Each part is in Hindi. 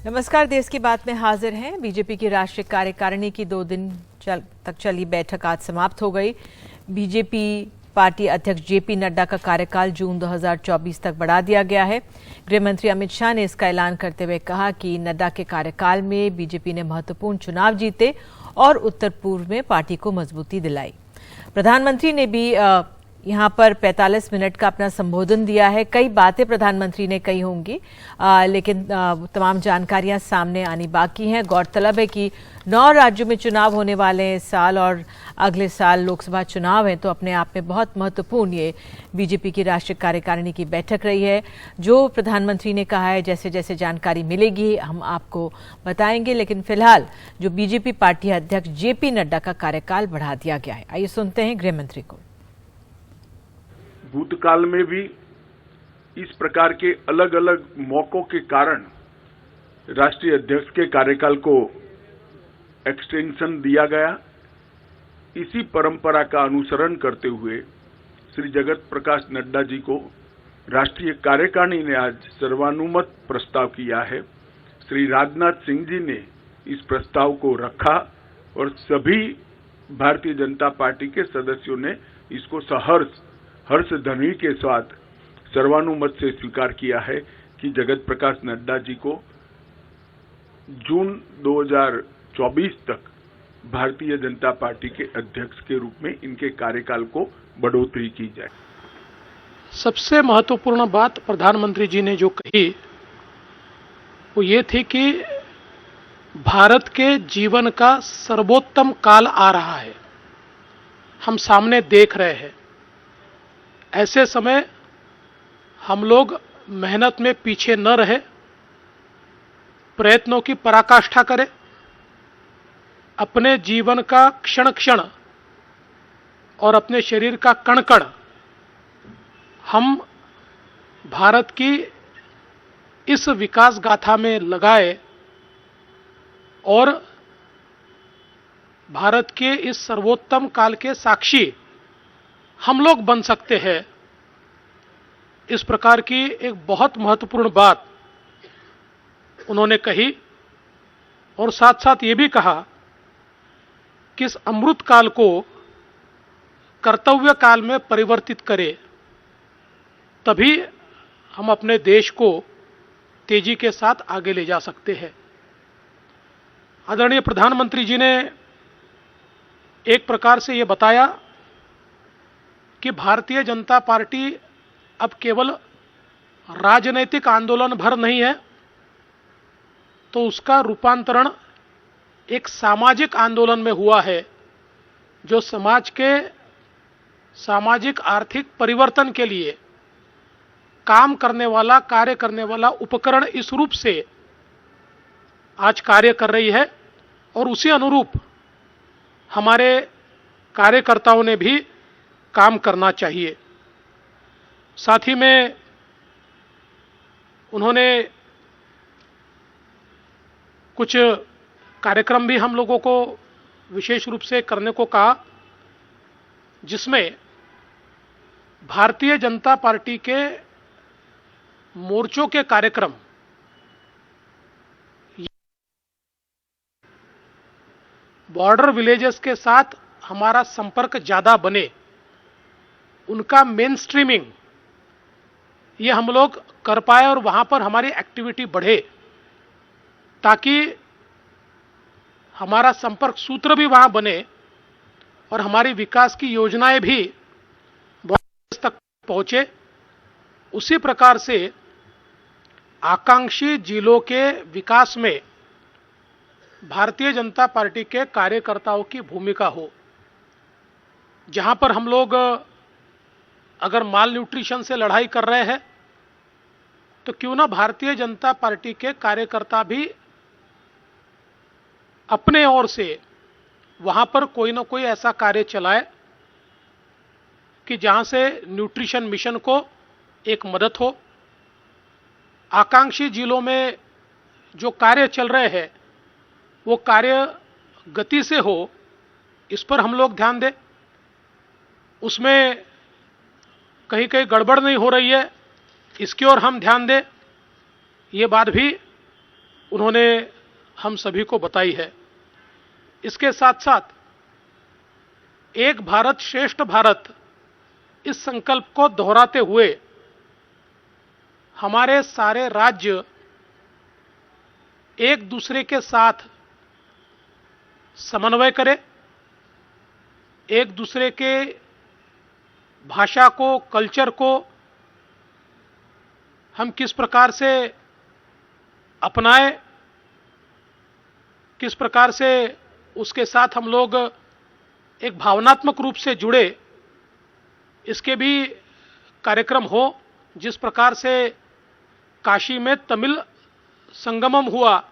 नमस्कार, देश की बात में हाजिर हैं। बीजेपी की राष्ट्रीय कार्यकारिणी की 2 दिन तक चली बैठक आज समाप्त हो गई। बीजेपी पार्टी अध्यक्ष जेपी नड्डा का कार्यकाल जून 2024 तक बढ़ा दिया गया है। गृह मंत्री अमित शाह ने इसका ऐलान करते हुए कहा कि नड्डा के कार्यकाल में बीजेपी ने महत्वपूर्ण चुनाव जीते और उत्तर पूर्व में पार्टी को मजबूती दिलाई। प्रधानमंत्री ने भी यहाँ पर 45 मिनट का अपना संबोधन दिया है। कई बातें प्रधानमंत्री ने कही होंगी, लेकिन तमाम जानकारियां सामने आनी बाकी हैं। गौरतलब है कि 9 राज्यों में चुनाव होने वाले हैं इस साल और अगले साल लोकसभा चुनाव है, तो अपने आप में बहुत महत्वपूर्ण ये बीजेपी की राष्ट्रीय कार्यकारिणी की बैठक रही है। जो प्रधानमंत्री ने कहा है, जैसे जैसे जानकारी मिलेगी हम आपको बताएंगे, लेकिन फिलहाल जो बीजेपी पार्टी अध्यक्ष जेपी नड्डा का कार्यकाल बढ़ा दिया गया है। आइए सुनते हैं गृह मंत्री को। भूतकाल में भी इस प्रकार के अलग अलग मौकों के कारण राष्ट्रीय अध्यक्ष के कार्यकाल को एक्सटेंशन दिया गया। इसी परंपरा का अनुसरण करते हुए श्री जगत प्रकाश नड्डा जी को राष्ट्रीय कार्यकारिणी ने आज सर्वानुमत प्रस्ताव किया है। श्री राजनाथ सिंह जी ने इस प्रस्ताव को रखा और सभी भारतीय जनता पार्टी के सदस्यों ने इसको हर्ष ध्वनि के साथ सर्वानुमत से स्वीकार किया है कि जगत प्रकाश नड्डा जी को जून 2024 तक भारतीय जनता पार्टी के अध्यक्ष के रूप में इनके कार्यकाल को बढ़ोतरी की जाए। सबसे महत्वपूर्ण बात प्रधानमंत्री जी ने जो कही वो ये थी कि भारत के जीवन का सर्वोत्तम काल आ रहा है, हम सामने देख रहे हैं। ऐसे समय हम लोग मेहनत में पीछे न रहे, प्रयत्नों की पराकाष्ठा करें, अपने जीवन का क्षण क्षण और अपने शरीर का कण कण हम भारत की इस विकास गाथा में लगाए और भारत के इस सर्वोत्तम काल के साक्षी हम लोग बन सकते हैं। इस प्रकार की एक बहुत महत्वपूर्ण बात उन्होंने कही और साथ साथ ये भी कहा कि इस अमृत काल को कर्तव्य काल में परिवर्तित करें, तभी हम अपने देश को तेजी के साथ आगे ले जा सकते हैं। आदरणीय प्रधानमंत्री जी ने एक प्रकार से ये बताया कि भारतीय जनता पार्टी अब केवल राजनैतिक आंदोलन भर नहीं है, तो उसका रूपांतरण एक सामाजिक आंदोलन में हुआ है, जो समाज के सामाजिक आर्थिक परिवर्तन के लिए काम करने वाला, कार्य करने वाला उपकरण इस रूप से आज कार्य कर रही है और उसी अनुरूप हमारे कार्यकर्ताओं ने भी काम करना चाहिए। साथ ही में उन्होंने कुछ कार्यक्रम भी हम लोगों को विशेष रूप से करने को कहा, जिसमें भारतीय जनता पार्टी के मोर्चों के कार्यक्रम बॉर्डर विलेजेस के साथ हमारा संपर्क ज्यादा बने, उनका मेन स्ट्रीमिंग ये हम लोग कर पाए और वहां पर हमारी एक्टिविटी बढ़े, ताकि हमारा संपर्क सूत्र भी वहां बने और हमारी विकास की योजनाएं भी बॉर्डर तक पहुंचे। उसी प्रकार से आकांक्षी जिलों के विकास में भारतीय जनता पार्टी के कार्यकर्ताओं की भूमिका हो। जहां पर हम लोग अगर माल न्यूट्रिशन से लड़ाई कर रहे हैं, तो क्यों ना भारतीय जनता पार्टी के कार्यकर्ता भी अपने ओर से वहां पर कोई ना कोई ऐसा कार्य चलाए कि जहां से न्यूट्रिशन मिशन को एक मदद हो। आकांक्षी जिलों में जो कार्य चल रहे हैं वो कार्य गति से हो, इस पर हम लोग ध्यान दें। उसमें कहीं कहीं गड़बड़ नहीं हो रही है, इसकी ओर हम ध्यान दें। ये बात भी उन्होंने हम सभी को बताई है। इसके साथ साथ एक भारत श्रेष्ठ भारत इस संकल्प को दोहराते हुए हमारे सारे राज्य एक दूसरे के साथ समन्वय करें, एक दूसरे के भाषा को, कल्चर को हम किस प्रकार से अपनाएं, किस प्रकार से उसके साथ हम लोग एक भावनात्मक रूप से जुड़े, इसके भी कार्यक्रम हो। जिस प्रकार से काशी में तमिल संगमम हुआ,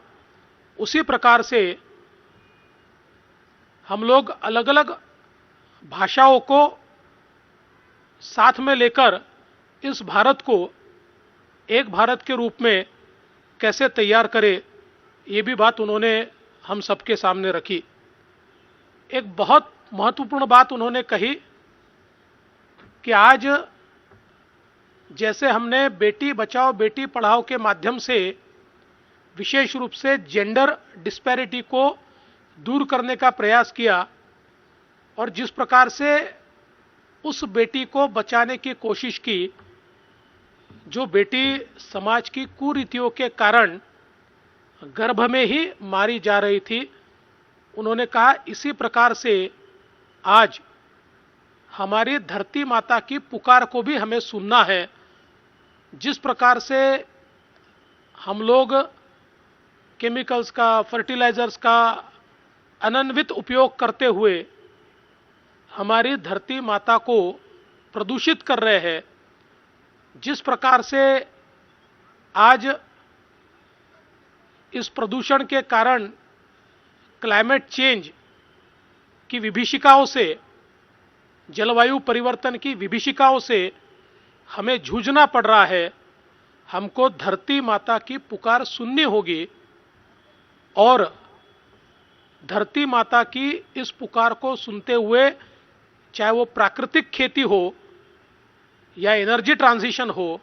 उसी प्रकार से हम लोग अलग अलग भाषाओं को साथ में लेकर इस भारत को एक भारत के रूप में कैसे तैयार करें, ये भी बात उन्होंने हम सबके सामने रखी। एक बहुत महत्वपूर्ण बात उन्होंने कही कि आज जैसे हमने बेटी बचाओ बेटी पढ़ाओ के माध्यम से विशेष रूप से जेंडर डिस्पैरिटी को दूर करने का प्रयास किया, और जिस प्रकार से उस बेटी को बचाने की कोशिश की जो बेटी समाज की कुरीतियों के कारण गर्भ में ही मारी जा रही थी, उन्होंने कहा इसी प्रकार से आज हमारी धरती माता की पुकार को भी हमें सुनना है। जिस प्रकार से हम लोग केमिकल्स का, फर्टिलाइजर्स का अनन्वित उपयोग करते हुए हमारी धरती माता को प्रदूषित कर रहे हैं, जिस प्रकार से आज इस प्रदूषण के कारण क्लाइमेट चेंज की विभीषिकाओं से, जलवायु परिवर्तन की विभीषिकाओं से हमें जूझना पड़ रहा है, हमको धरती माता की पुकार सुननी होगी और धरती माता की इस पुकार को सुनते हुए, चाहे वो प्राकृतिक खेती हो या एनर्जी ट्रांजिशन हो,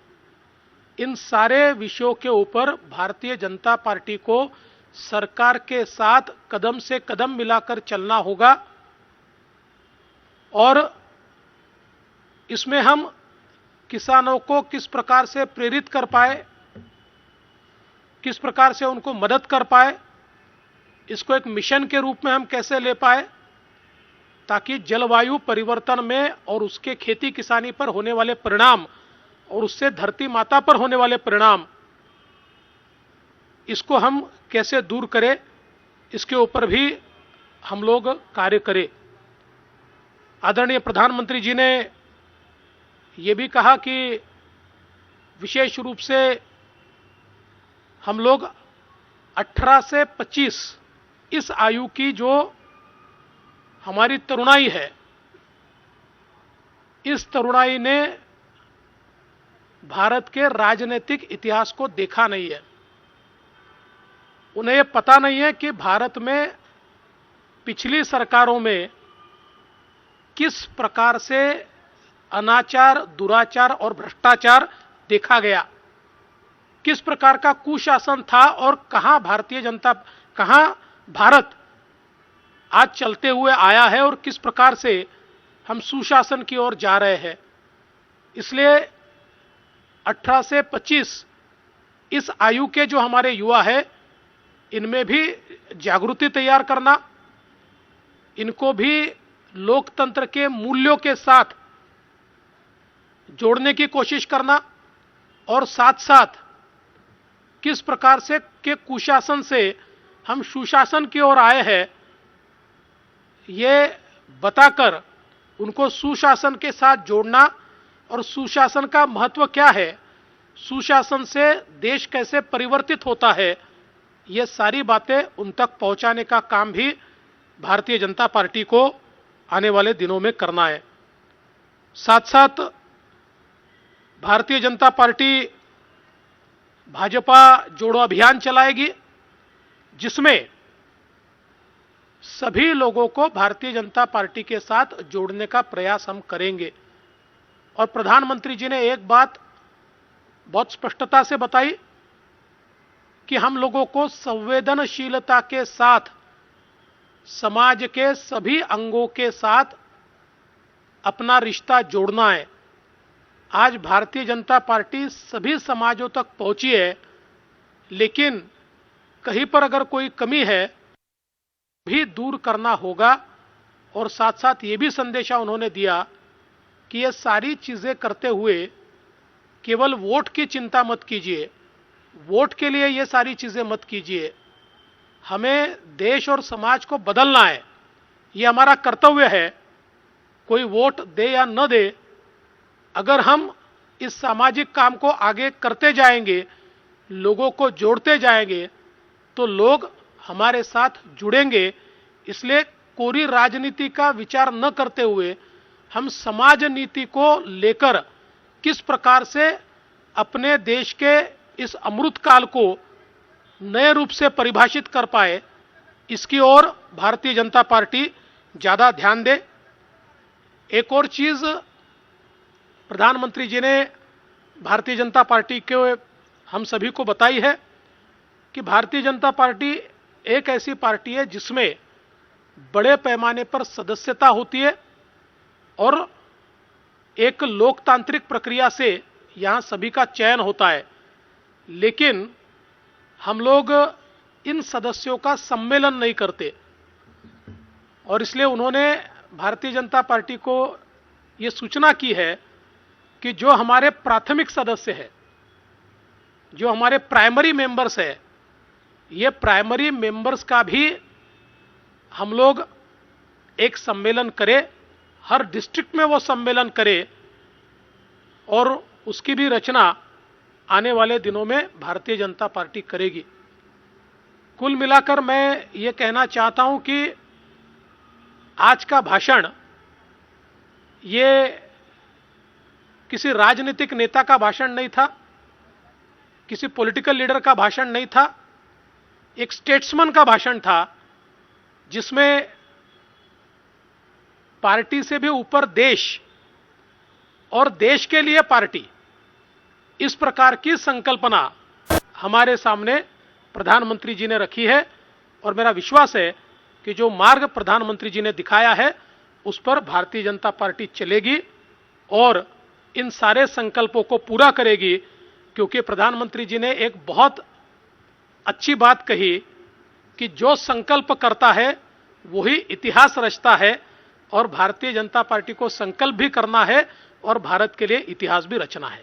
इन सारे विषयों के ऊपर भारतीय जनता पार्टी को सरकार के साथ कदम से कदम मिलाकर चलना होगा। और इसमें हम किसानों को किस प्रकार से प्रेरित कर पाए, किस प्रकार से उनको मदद कर पाए, इसको एक मिशन के रूप में हम कैसे ले पाए, ताकि जलवायु परिवर्तन में और उसके खेती किसानी पर होने वाले परिणाम और उससे धरती माता पर होने वाले परिणाम, इसको हम कैसे दूर करें, इसके ऊपर भी हम लोग कार्य करें। आदरणीय प्रधानमंत्री जी ने ये भी कहा कि विशेष रूप से हम लोग 18 से 25 इस आयु की जो हमारी तरुणाई है, इस तरुणाई ने भारत के राजनीतिक इतिहास को देखा नहीं है। उन्हें यह पता नहीं है कि भारत में पिछली सरकारों में किस प्रकार से अनाचार, दुराचार और भ्रष्टाचार देखा गया, किस प्रकार का कुशासन था और कहां भारत आज चलते हुए आया है और किस प्रकार से हम सुशासन की ओर जा रहे हैं। इसलिए 18 से 25 इस आयु के जो हमारे युवा है, इनमें भी जागृति तैयार करना, इनको भी लोकतंत्र के मूल्यों के साथ जोड़ने की कोशिश करना, और साथ साथ किस प्रकार से के कुशासन से हम सुशासन की ओर आए हैं, ये बताकर उनको सुशासन के साथ जोड़ना, और सुशासन का महत्व क्या है, सुशासन से देश कैसे परिवर्तित होता है, ये सारी बातें उन तक पहुंचाने का काम भी भारतीय जनता पार्टी को आने वाले दिनों में करना है। साथ साथ भारतीय जनता पार्टी भाजपा जोड़ो अभियान चलाएगी, जिसमें सभी लोगों को भारतीय जनता पार्टी के साथ जोड़ने का प्रयास हम करेंगे। और प्रधानमंत्री जी ने एक बात बहुत स्पष्टता से बताई कि हम लोगों को संवेदनशीलता के साथ समाज के सभी अंगों के साथ अपना रिश्ता जोड़ना है। आज भारतीय जनता पार्टी सभी समाजों तक पहुंची है, लेकिन कहीं पर अगर कोई कमी है भी दूर करना होगा। और साथ साथ ये भी संदेशा उन्होंने दिया कि ये सारी चीजें करते हुए केवल वोट की चिंता मत कीजिए, वोट के लिए ये सारी चीजें मत कीजिए, हमें देश और समाज को बदलना है, ये हमारा कर्तव्य है। कोई वोट दे या न दे, अगर हम इस सामाजिक काम को आगे करते जाएंगे, लोगों को जोड़ते जाएंगे, तो लोग हमारे साथ जुड़ेंगे। इसलिए कोरी राजनीति का विचार न करते हुए हम समाज नीति को लेकर किस प्रकार से अपने देश के इस अमृत काल को नए रूप से परिभाषित कर पाए, इसकी ओर भारतीय जनता पार्टी ज्यादा ध्यान दे। एक और चीज प्रधानमंत्री जी ने भारतीय जनता पार्टी के हम सभी को बताई है कि भारतीय जनता पार्टी एक ऐसी पार्टी है जिसमें बड़े पैमाने पर सदस्यता होती है और एक लोकतांत्रिक प्रक्रिया से यहां सभी का चयन होता है, लेकिन हम लोग इन सदस्यों का सम्मेलन नहीं करते। और इसलिए उन्होंने भारतीय जनता पार्टी को यह सूचना की है कि जो हमारे प्राथमिक सदस्य हैं, जो हमारे प्राइमरी मेंबर्स हैं, ये प्राइमरी मेंबर्स का भी हम लोग एक सम्मेलन करें, हर डिस्ट्रिक्ट में वो सम्मेलन करें और उसकी भी रचना आने वाले दिनों में भारतीय जनता पार्टी करेगी। कुल मिलाकर मैं ये कहना चाहता हूं कि आज का भाषण ये किसी राजनीतिक नेता का भाषण नहीं था, किसी पॉलिटिकल लीडर का भाषण नहीं था, एक स्टेट्समैन का भाषण था, जिसमें पार्टी से भी ऊपर देश और देश के लिए पार्टी, इस प्रकार की संकल्पना हमारे सामने प्रधानमंत्री जी ने रखी है। और मेरा विश्वास है कि जो मार्ग प्रधानमंत्री जी ने दिखाया है उस पर भारतीय जनता पार्टी चलेगी और इन सारे संकल्पों को पूरा करेगी, क्योंकि प्रधानमंत्री जी ने एक बहुत अच्छी बात कही कि जो संकल्प करता है वही इतिहास रचता है, और भारतीय जनता पार्टी को संकल्प भी करना है और भारत के लिए इतिहास भी रचना है।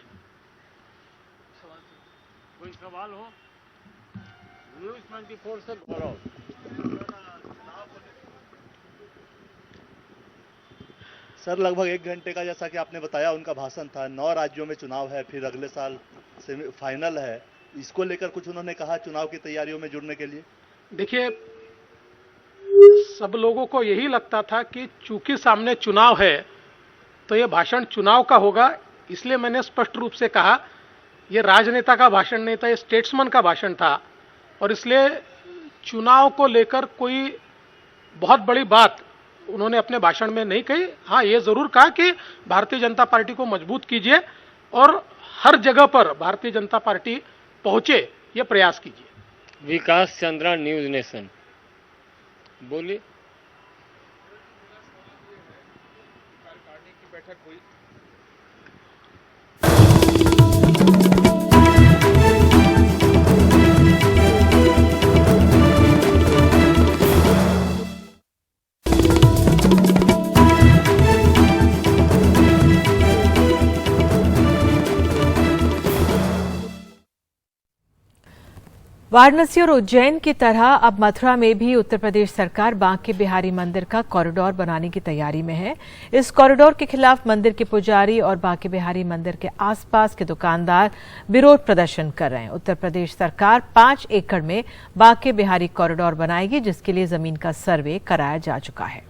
कोई सवाल हो? न्यूज़ 24 से गौरव। सर, लगभग 1 घंटे का जैसा कि आपने बताया उनका भाषण था। 9 राज्यों में चुनाव है, फिर अगले साल फाइनल है। इसको लेकर कुछ उन्होंने कहा चुनाव की तैयारियों में जुड़ने के लिए? देखिए, सब लोगों को यही लगता था कि चूंकि सामने चुनाव है तो यह भाषण चुनाव का होगा, इसलिए मैंने स्पष्ट रूप से कहा यह राजनेता का भाषण नहीं था, यह स्टेट्समैन का भाषण था। और इसलिए चुनाव को लेकर कोई बहुत बड़ी बात उन्होंने अपने भाषण में नहीं कही। हाँ, यह जरूर कहा कि भारतीय जनता पार्टी को मजबूत कीजिए और हर जगह पर भारतीय जनता पार्टी पहुंचे, यह प्रयास कीजिए। विकास चंद्रा, न्यूज नेशन, बोलिए। कार्यकारिणी की बैठक हुई। वाराणसी और उज्जैन की तरह अब मथुरा में भी उत्तर प्रदेश सरकार बांके बिहारी मंदिर का कॉरिडोर बनाने की तैयारी में है। इस कॉरिडोर के खिलाफ मंदिर के पुजारी और बांके बिहारी मंदिर के आसपास के दुकानदार विरोध प्रदर्शन कर रहे हैं। उत्तर प्रदेश सरकार 5 एकड़ में बांके बिहारी कॉरिडोर बनाएगी, जिसके लिए जमीन का सर्वे कराया जा चुका है।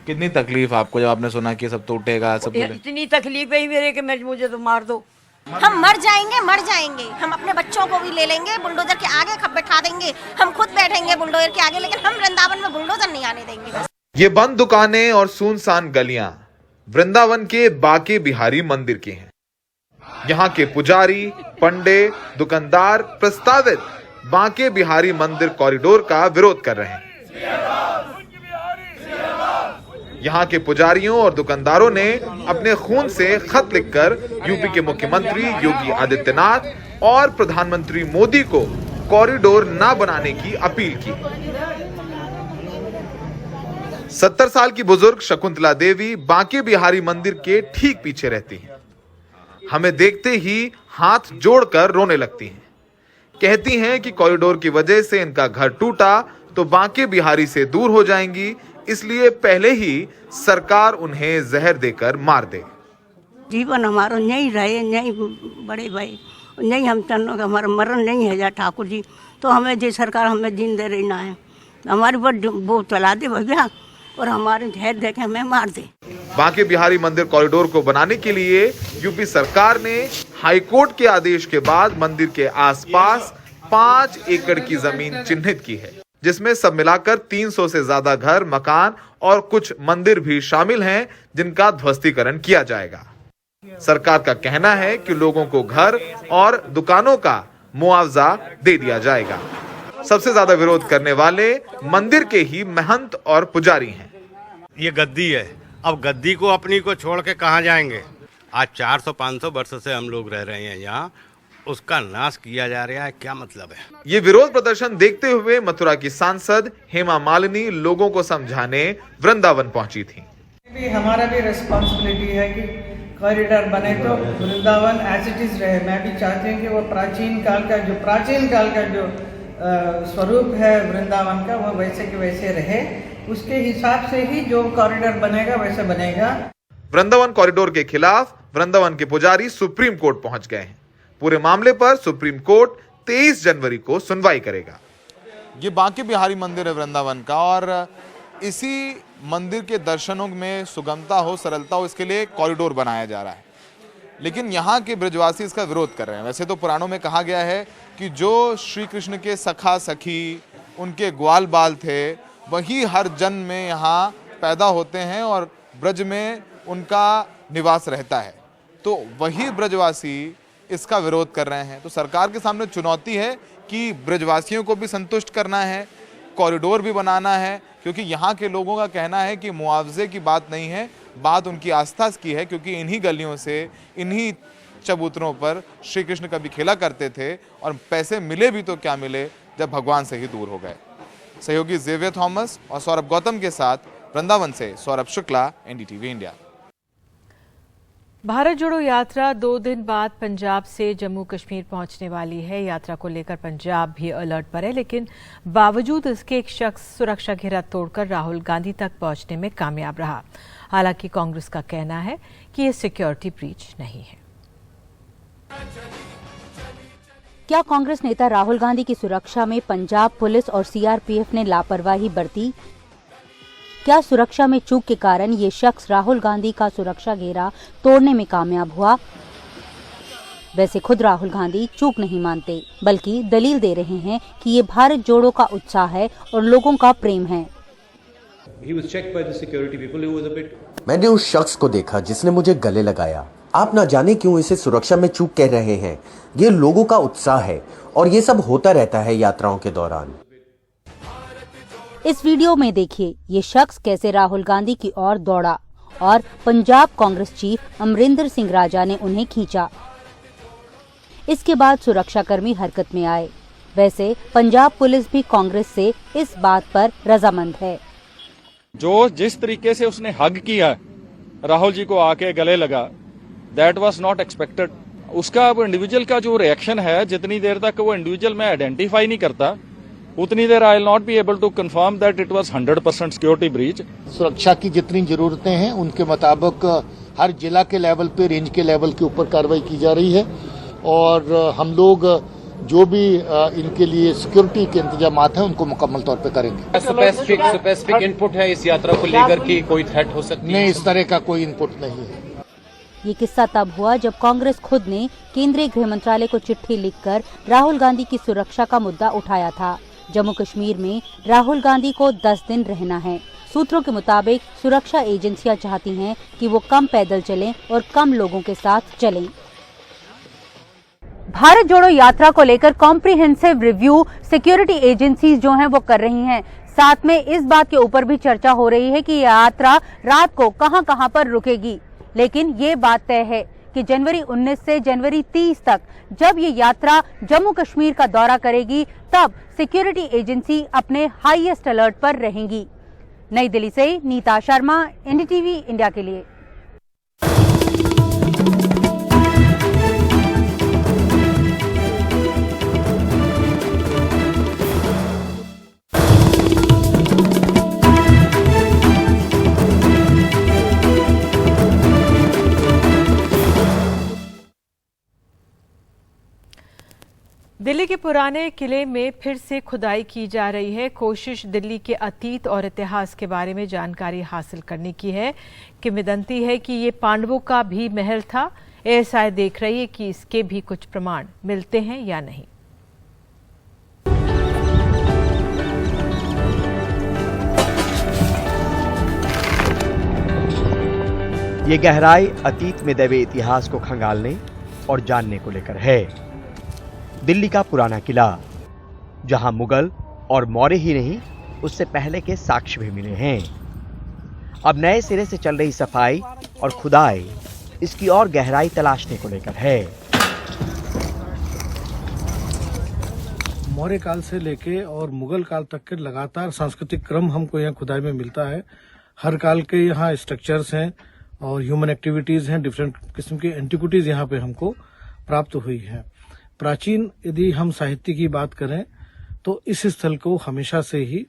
कितनी तकलीफ आपको जब आपने सुना कि सब टूटेगा? सब इतनी तकलीफ है मेरे कि मुझे तो मार दो। हम मर जाएंगे। हम अपने बच्चों को भी ले लेंगे, बुलडोजर के आगे बैठा देंगे, हम खुद बैठेंगे बुलडोजर के आगे, लेकिन हम वृंदावन में बुलडोजर नहीं आने देंगे। ये बंद दुकानें और सुनसान गलियां वृंदावन के बांके बिहारी मंदिर की हैं। यहाँ के पुजारी, पंडे, दुकानदार प्रस्तावित बांके बिहारी मंदिर कॉरिडोर का विरोध कर रहे हैं। यहाँ के पुजारियों और दुकानदारों ने अपने खून से खत लिखकर यूपी के मुख्यमंत्री योगी आदित्यनाथ और प्रधानमंत्री मोदी को कॉरिडोर न बनाने की अपील की। 70 साल की बुजुर्ग शकुंतला देवी बांके बिहारी मंदिर के ठीक पीछे रहती हैं। हमें देखते ही हाथ जोड़कर रोने लगती हैं। कहती हैं कि कॉरिडोर की वजह से इनका घर टूटा तो बांके बिहारी से दूर हो जाएंगी, इसलिए पहले ही सरकार उन्हें जहर देकर मार दे। जीवन हमारा नहीं रहे, नहीं बड़े भाई, नहीं हम तनों का हमारा मरण नहीं है जा ठाकुर जी, तो हमें जो सरकार हमें जिंदे रहना है, हमारे पर वो चला दे भैया और हमारे जहर देके हमें मार दे। बांके बिहारी मंदिर कॉरिडोर को बनाने के लिए यूपी सरकार ने हाईकोर्ट के आदेश के बाद मंदिर के आसपास 5 एकड़ की जमीन चिन्हित की है, जिसमें सब मिलाकर 300 से ज्यादा घर, मकान और कुछ मंदिर भी शामिल हैं, जिनका ध्वस्तीकरण किया जाएगा। सरकार का कहना है कि लोगों को घर और दुकानों का मुआवजा दे दिया जाएगा। सबसे ज्यादा विरोध करने वाले मंदिर के ही महंत और पुजारी हैं। ये गद्दी है, अब गद्दी को अपनी को छोड़ के कहाँ जाएंगे। आज 400-500 वर्ष से हम लोग रह रहे हैं यहाँ, उसका नाश किया जा रहा है, क्या मतलब है। ये विरोध प्रदर्शन देखते हुए मथुरा की सांसद हेमा मालिनी लोगों को समझाने वृंदावन पहुंची थी। हमारा भी रिस्पॉन्सिबिलिटी है कि कॉरिडोर बने तो वृंदावन एज इट इज रहे। मैं भी चाहती हूँ कि वो प्राचीन काल का जो स्वरूप है वृंदावन का, वो वैसे के वैसे रहे। उसके हिसाब से ही जो कॉरिडोर बनेगा वैसे बनेगा। वृंदावन कॉरिडोर के खिलाफ वृंदावन के पुजारी सुप्रीम कोर्ट पहुंच गए हैं। पूरे मामले पर सुप्रीम कोर्ट 23 जनवरी को सुनवाई करेगा। ये बांके बिहारी मंदिर है वृंदावन का, और इसी मंदिर के दर्शनों में सुगमता हो, सरलता हो, इसके लिए कॉरिडोर बनाया जा रहा है। लेकिन यहाँ के ब्रजवासी इसका विरोध कर रहे हैं। वैसे तो पुराणों में कहा गया है कि जो श्री कृष्ण के सखा सखी, उनके ग्वाल बाल थे, वही हर जन्म में यहाँ पैदा होते हैं और ब्रज में उनका निवास रहता है। तो वही ब्रजवासी इसका विरोध कर रहे हैं। तो सरकार के सामने चुनौती है कि ब्रजवासियों को भी संतुष्ट करना है, कॉरिडोर भी बनाना है, क्योंकि यहाँ के लोगों का कहना है कि मुआवजे की बात नहीं है, बात उनकी आस्था की है, क्योंकि इन्हीं गलियों से, इन्हीं चबूतरों पर श्री कृष्ण कभी खेला करते थे और पैसे मिले भी तो क्या मिले जब भगवान से ही दूर हो गए। सहयोगी जेवियर थॉमस और सौरभ गौतम के साथ वृंदावन से सौरभ शुक्ला, एनडीटीवी इंडिया। भारत जोड़ो यात्रा 2 दिन बाद पंजाब से जम्मू कश्मीर पहुंचने वाली है। यात्रा को लेकर पंजाब भी अलर्ट पर है, लेकिन बावजूद इसके एक शख्स सुरक्षा घेरा तोड़कर राहुल गांधी तक पहुंचने में कामयाब रहा। हालांकि कांग्रेस का कहना है कि यह सिक्योरिटी ब्रीच नहीं है। क्या कांग्रेस नेता राहुल गांधी की सुरक्षा में पंजाब पुलिस और सीआरपीएफ ने लापरवाही बरती? क्या सुरक्षा में चूक के कारण ये शख्स राहुल गांधी का सुरक्षा घेरा तोड़ने में कामयाब हुआ? वैसे खुद राहुल गांधी चूक नहीं मानते, बल्कि दलील दे रहे हैं कि ये भारत जोड़ो का उत्साह है और लोगों का प्रेम है। मैंने उस शख्स को देखा जिसने मुझे गले लगाया। आप ना जाने क्यों इसे सुरक्षा में चूक कह रहे हैं। ये लोगों का उत्साह है और ये सब होता रहता है यात्राओं के दौरान। इस वीडियो में देखिए ये शख्स कैसे राहुल गांधी की ओर दौड़ा और पंजाब कांग्रेस चीफ अमरिंदर सिंह राजा ने उन्हें खींचा। इसके बाद सुरक्षाकर्मी हरकत में आए। वैसे पंजाब पुलिस भी कांग्रेस से इस बात पर रजामंद है। जो जिस तरीके से उसने हग किया राहुल जी को, आके गले लगा, दैट वाज नॉट एक्सपेक्टेड। उसका इंडिविजुअल का जो रिएक्शन है, जितनी देर तक वो इंडिविजुअल में आइडेंटिफाई नहीं करता, उतनी देर I will not be able to confirm that it was 100% security breach. सुरक्षा की जितनी जरूरतें हैं उनके मुताबिक हर जिला के लेवल पे, रेंज के लेवल के ऊपर कार्रवाई की जा रही है और हम लोग जो भी इनके लिए सिक्योरिटी के इंतजामात हैं उनको मुकम्मल तौर पे करेंगे। स्पेसिफिक इनपुट है इस यात्रा को लेकर कि कोई थ्रेट हो सकती है? नहीं, इस तरह का कोई इनपुट नहीं है। ये किस्सा तब हुआ जब कांग्रेस खुद ने केंद्रीय गृह मंत्रालय को चिट्ठी लिखकर राहुल गांधी की सुरक्षा का मुद्दा उठाया था। जम्मू कश्मीर में राहुल गांधी को 10 दिन रहना है। सूत्रों के मुताबिक सुरक्षा एजेंसियां चाहती हैं कि वो कम पैदल चलें और कम लोगों के साथ चलें। भारत जोड़ो यात्रा को लेकर कॉम्प्रिहेंसिव रिव्यू सिक्योरिटी एजेंसीज जो हैं वो कर रही हैं। साथ में इस बात के ऊपर भी चर्चा हो रही है कि ये यात्रा रात को कहां पर रुकेगी। लेकिन ये बात तय है कि जनवरी 19 से जनवरी 30 तक जब ये यात्रा जम्मू कश्मीर का दौरा करेगी तब सिक्योरिटी एजेंसी अपने हाईएस्ट अलर्ट पर रहेंगी। नई दिल्ली से नीता शर्मा, एनडीटीवी इंडिया के लिए। दिल्ली के पुराने किले में फिर से खुदाई की जा रही है। कोशिश दिल्ली के अतीत और इतिहास के बारे में जानकारी हासिल करने की है। किंवदंती है कि ये पांडवों का भी महल था। एएसआई देख रही है कि इसके भी कुछ प्रमाण मिलते हैं या नहीं। ये गहराई अतीत में दबे इतिहास को खंगालने और जानने को लेकर है। दिल्ली का पुराना किला, जहां मुगल और मौर्य ही नहीं उससे पहले के साक्ष्य भी मिले हैं। अब नए सिरे से चल रही सफाई और खुदाई इसकी और गहराई तलाशने को लेकर है। मौर्य काल से लेके और मुगल काल तक के लगातार सांस्कृतिक क्रम हमको यहाँ खुदाई में मिलता है। हर काल के यहाँ स्ट्रक्चर्स हैं और ह्यूमन एक्टिविटीज हैं, डिफरेंट किस्म की एंटिक्विटीज यहाँ पे हमको प्राप्त हुई है। प्राचीन यदि हम साहित्य की बात करें तो इस स्थल को हमेशा से ही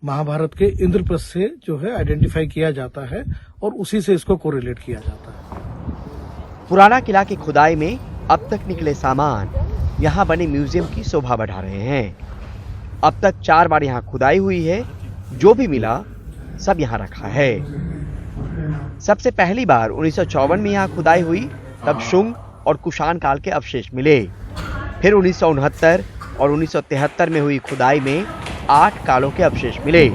महाभारत के इंद्रप्रस्थ से जो है आइडेंटिफाई किया जाता है और उसी से इसको कोरिलेट किया जाता है। पुराना किला की खुदाई में अब तक निकले सामान यहाँ बने म्यूजियम की शोभा बढ़ा रहे हैं। अब तक 4 बार यहाँ खुदाई हुई है। जो भी मिला सब यहाँ रखा है। सबसे पहली बार 1954 में यहाँ खुदाई हुई, तब शुंग और कुषाण काल के अवशेष मिले। फिर 1969 और 1973 में हुई खुदाई में 8 कालों के अवशेष मिले।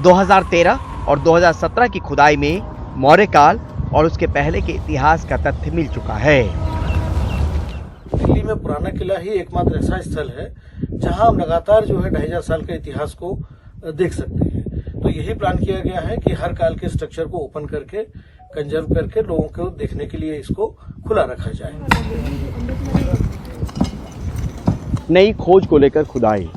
2013 और 2017 की खुदाई में मौर्य काल और उसके पहले के इतिहास का तथ्य मिल चुका है। दिल्ली में पुराना किला ही एकमात्र ऐसा स्थल है जहां हम लगातार जो है 2500 साल के इतिहास को देख सकते हैं। तो यही प्लान किया गया है कि हर काल के स्ट्रक्चर को ओपन करके कंजर्व करके लोगों को देखने के लिए इसको खुला रखा जाए। नई खोज को लेकर खुदाई।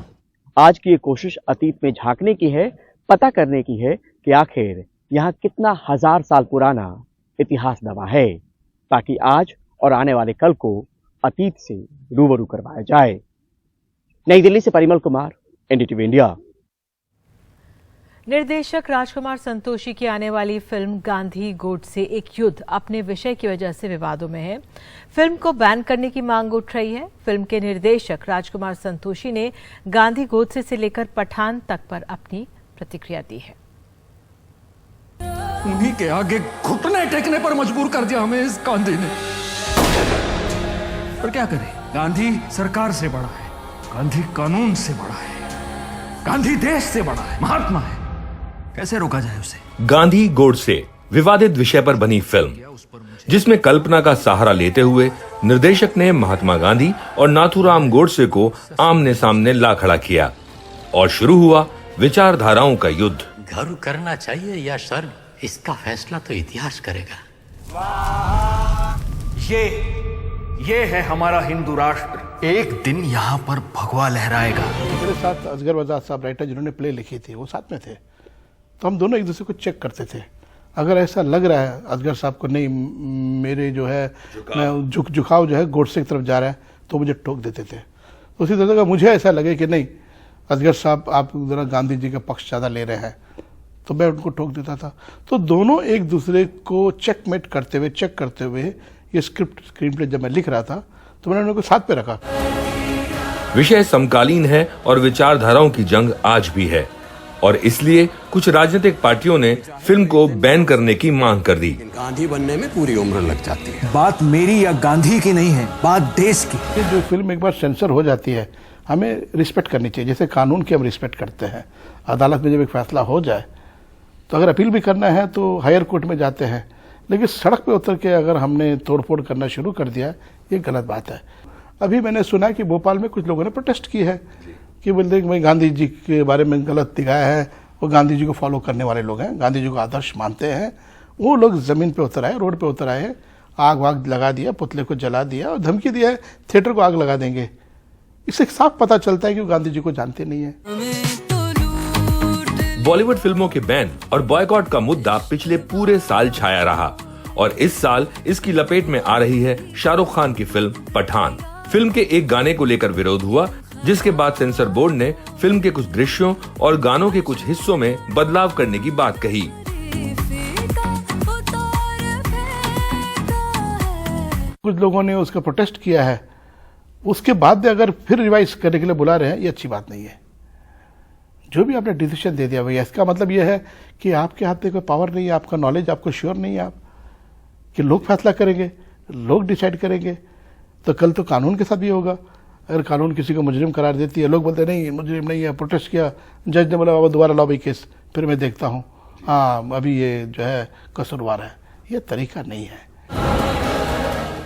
आज की ये कोशिश अतीत में झांकने की है, पता करने की है कि आखिर यहाँ कितना 1000 साल पुराना इतिहास दबा है, ताकि आज और आने वाले कल को अतीत से रूबरू करवाया जाए। नई दिल्ली से परिमल कुमार, एनडीटीवी इंडिया। निर्देशक राजकुमार संतोषी की आने वाली फिल्म गांधी गोडसे एक युद्ध अपने विषय की वजह से विवादों में है। फिल्म को बैन करने की मांग उठ रही है। फिल्म के निर्देशक राजकुमार संतोषी ने गांधी गोडसे से लेकर पठान तक पर अपनी प्रतिक्रिया दी है। उन्हीं के आगे घुटने टेकने पर मजबूर कर दिया हमें इस गांधी ने। पर क्या करें, गांधी सरकार से बड़ा है, गांधी कानून से बड़ा है, गांधी देश से बड़ा है, महात्मा है। कैसे रोका जाए उसे? गांधी गोडसे विवादित विषय पर बनी फिल्म, जिसमें कल्पना का सहारा लेते हुए निर्देशक ने महात्मा गांधी और नाथूराम गोडसे को आमने सामने ला खड़ा किया और शुरू हुआ विचारधाराओं का युद्ध। गर्व करना चाहिए या शर्म, इसका फैसला तो इतिहास करेगा। ये है हमारा हिंदू राष्ट्र। एक दिन यहाँ पर भगवा लहराएगा। मेरे साथ असगर वजाद साहब राइटर जिन्होंने प्ले लिखी थी, वो साथ में थे, तो हम दोनों एक दूसरे को चेक करते थे। अगर ऐसा लग रहा है असगर साहब को नहीं मेरे जो है झुकाव जो है गोडसे की तरफ जा रहा है, तो मुझे टोक देते थे। उसी तरह का मुझे ऐसा लगे कि नहीं असगर साहब आप जरा गांधी जी का पक्ष ज़्यादा ले रहे हैं, तो मैं उनको टोक देता था। तो दोनों एक दूसरे को चेक करते हुए ये स्क्रीन प्ले जब मैं लिख रहा था तो मैंने उनको साथ पे रखा। विषय समकालीन है और विचारधाराओं की जंग आज भी है, और इसलिए कुछ राजनीतिक पार्टियों ने फिल्म को बैन करने की मांग कर दी। गांधी बनने में पूरी उम्र लग जाती है। बात मेरी या गांधी की नहीं है, बात देश की। जो फिल्म एक बार सेंसर हो जाती है, हमें रिस्पेक्ट करनी चाहिए। जैसे कानून की हम रिस्पेक्ट करते हैं, अदालत में जब एक फैसला हो जाए तो अगर अपील भी करना है तो हायर कोर्ट में जाते हैं, लेकिन सड़क पे उतर के अगर हमने तोड़फोड़ करना शुरू कर दिया, ये गलत बात है। अभी मैंने सुना कि भोपाल में कुछ लोगों ने प्रोटेस्ट की है कि बोलते हैं कि भाई गांधी जी के बारे में गलत दिखाया है, वो गांधी जी को फॉलो करने वाले लोग हैं, गांधी जी को आदर्श मानते हैं। वो लोग ज़मीन पे उतर आए, रोड पे उतर आए, आग वाग लगा दिया, पुतले को जला दिया और धमकी दिया है थिएटर को आग लगा देंगे। इससे साफ पता चलता है कि वो गांधी जी को जानते नहीं है। बॉलीवुड फिल्मों के बैन और बॉयकॉट का मुद्दा पिछले पूरे साल छाया रहा और इस साल इसकी लपेट में आ रही है शाहरुख खान की फिल्म पठान। फिल्म के एक गाने को लेकर विरोध हुआ, जिसके बाद सेंसर बोर्ड ने फिल्म के कुछ दृश्यों और गानों के कुछ हिस्सों में बदलाव करने की बात कही। कुछ लोगों ने उसका प्रोटेस्ट किया है, उसके बाद भी अगर फिर रिवाइज करने के लिए बुला रहे हैं, ये अच्छी बात नहीं है। जो भी आपने डिसीजन दे दिया भैया, इसका मतलब यह है कि आपके हाथ में कोई पावर नहीं है, आपका नॉलेज आपको श्योर नहीं है, आप कि लोग फैसला करेंगे, लोग डिसाइड करेंगे। तो कल तो कानून के साथ भी होगा। अगर कानून किसी को मुजरिम करार देती है, लोग बोलते नहीं मुजरिम नहीं है, प्रोटेस्ट किया, जज ने बोला बाबा दोबारा लाओ भाई केस, फिर मैं देखता हूँ, हाँ अभी ये जो है कसूरवार है। ये तरीका नहीं है।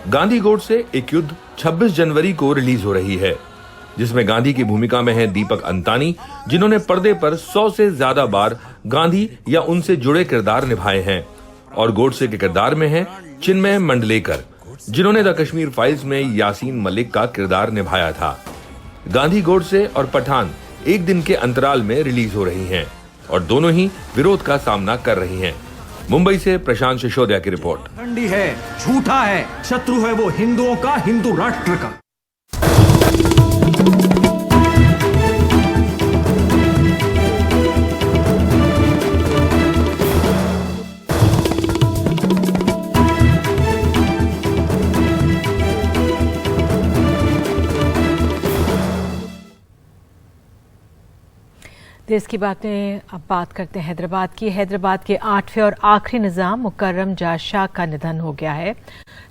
गांधी गोडसे एक युद्ध 26 जनवरी को रिलीज हो रही है, जिसमें गांधी की भूमिका में है दीपक अंतानी, जिन्होंने पर्दे पर 100 से ज्यादा बार गांधी या उनसे जुड़े किरदार निभाए हैं, और गोडसे के किरदार में है चिन्मय मंडलेकर, जिन्होंने द कश्मीर फाइल्स में यासीन मलिक का किरदार निभाया था। गांधी गोडसे और पठान एक दिन के अंतराल में रिलीज हो रही हैं और दोनों ही विरोध का सामना कर रही हैं। मुंबई से प्रशांत सिसोदिया की रिपोर्ट। ठंडी है, झूठा है, शत्रु है वो हिंदुओं का, हिंदू राष्ट्र का। देश की बातें अब बात करते हैं हैदराबाद की। हैदराबाद के 8वें और आखिरी निजाम मुकर्रम जाज शाह का निधन हो गया है।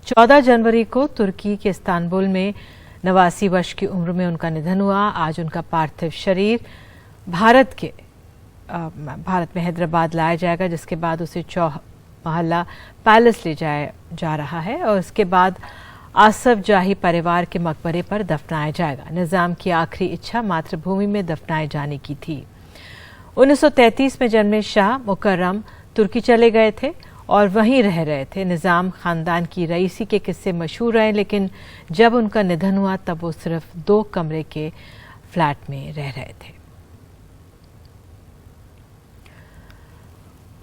14 जनवरी को तुर्की के इस्तांबुल में 89 वर्ष की उम्र में उनका निधन हुआ। आज उनका पार्थिव शरीर भारत में हैदराबाद लाया जाएगा, जिसके बाद उसे चौह महल्ला पैलेस ले जाया जा रहा है और उसके बाद आसफ जाही परिवार के मकबरे पर दफनाया जाएगा। निजाम की आखिरी इच्छा मातृभूमि में दफनाए जाने की थी। 1933 में जन्मे शाह मुकर्रम तुर्की चले गए थे और वहीं रह रहे थे। निजाम खानदान की रईसी के किस्से मशहूर रहे, लेकिन जब उनका निधन हुआ तब वो सिर्फ 2 कमरे के फ्लैट में रह रहे थे।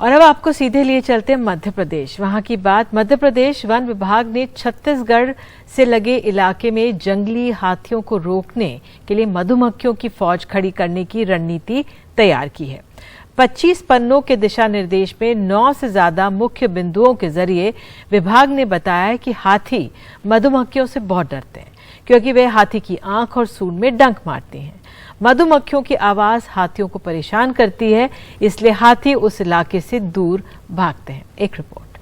और अब आपको सीधे लिए चलते हैं मध्य प्रदेश। वहां की बात, मध्य प्रदेश वन विभाग ने छत्तीसगढ़ से लगे इलाके में जंगली हाथियों को रोकने के लिए मधुमक्खियों की फौज खड़ी करने की रणनीति तैयार की है। 25 पन्नों के दिशा निर्देश में 9 से ज्यादा मुख्य बिंदुओं के जरिए विभाग ने बताया कि हाथी मधुमक्खियों से बहुत डरते हैं, क्योंकि वे हाथी की आंख और सूंड में डंक मारती हैं। मधुमक्खियों की आवाज हाथियों को परेशान करती है, इसलिए हाथी उस इलाके से दूर भागते हैं। एक रिपोर्ट।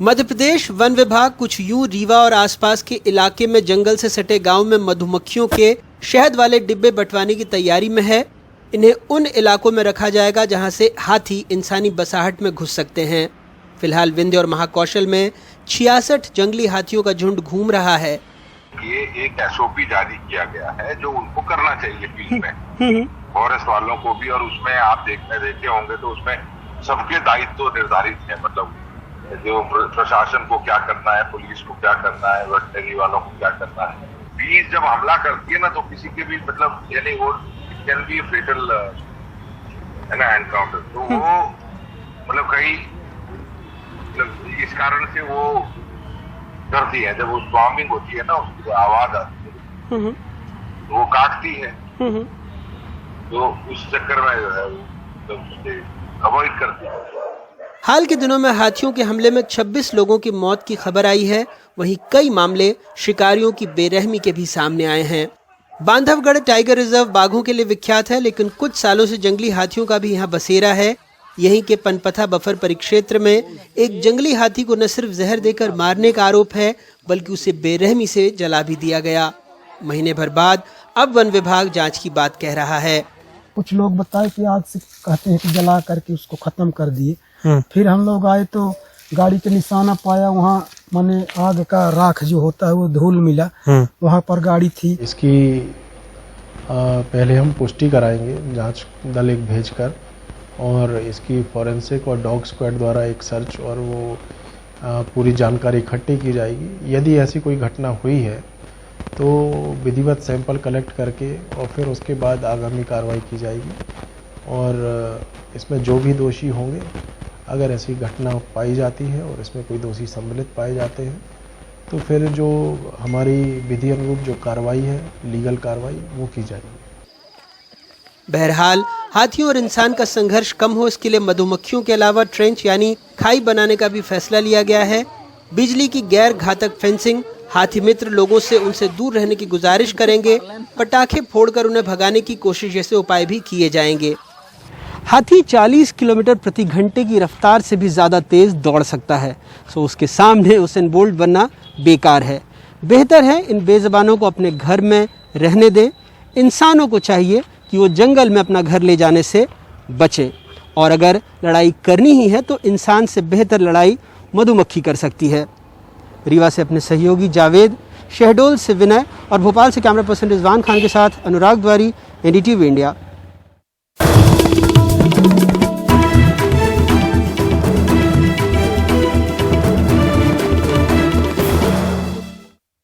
मध्य प्रदेश वन विभाग कुछ यूं रीवा और आसपास के इलाके में जंगल से सटे गांव में मधुमक्खियों के शहद वाले डिब्बे बंटवाने की तैयारी में है। इन्हें उन इलाकों में रखा जाएगा जहां से हाथी इंसानी बसाहट में घुस सकते हैं। फिलहाल विंध्य और महाकौशल में 66 जंगली हाथियों का झुंड घूम रहा है। ये एक एसओपी जारी किया गया है जो उनको करना चाहिए फील्ड में, फॉरेस्ट वालों को भी, और उसमें आप देखे होंगे तो उसमें सबके दायित्व निर्धारित है। मतलब जो प्रशासन को क्या करना है, पुलिस को क्या करना है, वेटरनरी वालों को क्या करना है। बीज जब हमला करती है ना तो किसी के भी मतलब यानी वो कैन बी फेटल है ना एनकाउंटर, तो वो मतलब कई मतलब इस कारण से वो करती है। जब वो स्वामिंग होती है ना, उसकी जो आवाज आती है तो वो काटती है, तो उस चक्कर में जो है वो उसे अवॉइड करती है। हाल के दिनों में हाथियों के हमले में 26 लोगों की मौत की खबर आई है। वहीं कई मामले शिकारियों की बेरहमी के भी सामने आए हैं। बांधवगढ़ टाइगर रिजर्व बाघों के लिए विख्यात है, लेकिन कुछ सालों से जंगली हाथियों का भी यहाँ बसेरा है। यहीं के पनपथा बफर परिक्षेत्र में एक जंगली हाथी को न सिर्फ जहर देकर मारने का आरोप है, बल्कि उसे बेरहमी से जला भी दिया गया। महीने भर बाद अब वन विभाग जांच की बात कह रहा है। कुछ लोग बताए कि आज से कहते हैं कि जला करके उसको खत्म कर दिए। फिर हम लोग आए तो गाड़ी के निशाना पाया, वहाँ माने आग का राख जो होता है वो धूल मिला, वहाँ पर गाड़ी थी। इसकी पहले हम पुष्टि कराएंगे जांच दल एक भेजकर, और इसकी फॉरेंसिक और डॉग स्क्वाड द्वारा एक सर्च और वो पूरी जानकारी इकट्ठी की जाएगी। यदि ऐसी कोई घटना हुई है तो विधिवत सैंपल कलेक्ट करके और फिर उसके बाद आगामी कार्रवाई की जाएगी, और इसमें जो भी दोषी होंगे, अगर ऐसी घटना पाई जाती है और इसमें कोई दोषी सम्मिलित पाए जाते हैं तो फिर जो हमारी विधि अनुरूप जो कार्रवाई है, लीगल कार्रवाई, वो की जाएगी। बहरहाल हाथियों और इंसान का संघर्ष कम हो, इसके लिए मधुमक्खियों के अलावा ट्रेंच यानी खाई बनाने का भी फैसला लिया गया है। बिजली की गैर घातक फेंसिंग, हाथी मित्र लोगों से उनसे दूर रहने की गुजारिश करेंगे, पटाखे फोड़कर उन्हें भगाने की कोशिश जैसे उपाय भी किए जाएंगे। हाथी 40 किलोमीटर प्रति घंटे की रफ्तार से भी ज़्यादा तेज दौड़ सकता है, सो उसके सामने हुसैन बोल्ट बनना बेकार है। बेहतर है इन बेज़बानों को अपने घर में रहने दें। इंसानों को चाहिए कि वो जंगल में अपना घर ले जाने से बचें, और अगर लड़ाई करनी ही है तो इंसान से बेहतर लड़ाई मधुमक्खी कर सकती है। रीवा से अपने सहयोगी जावेद, शहडोल से विनय और भोपाल से कैमरा पर्सन रिजवान खान के साथ अनुराग द्वारी, NDTV इंडिया।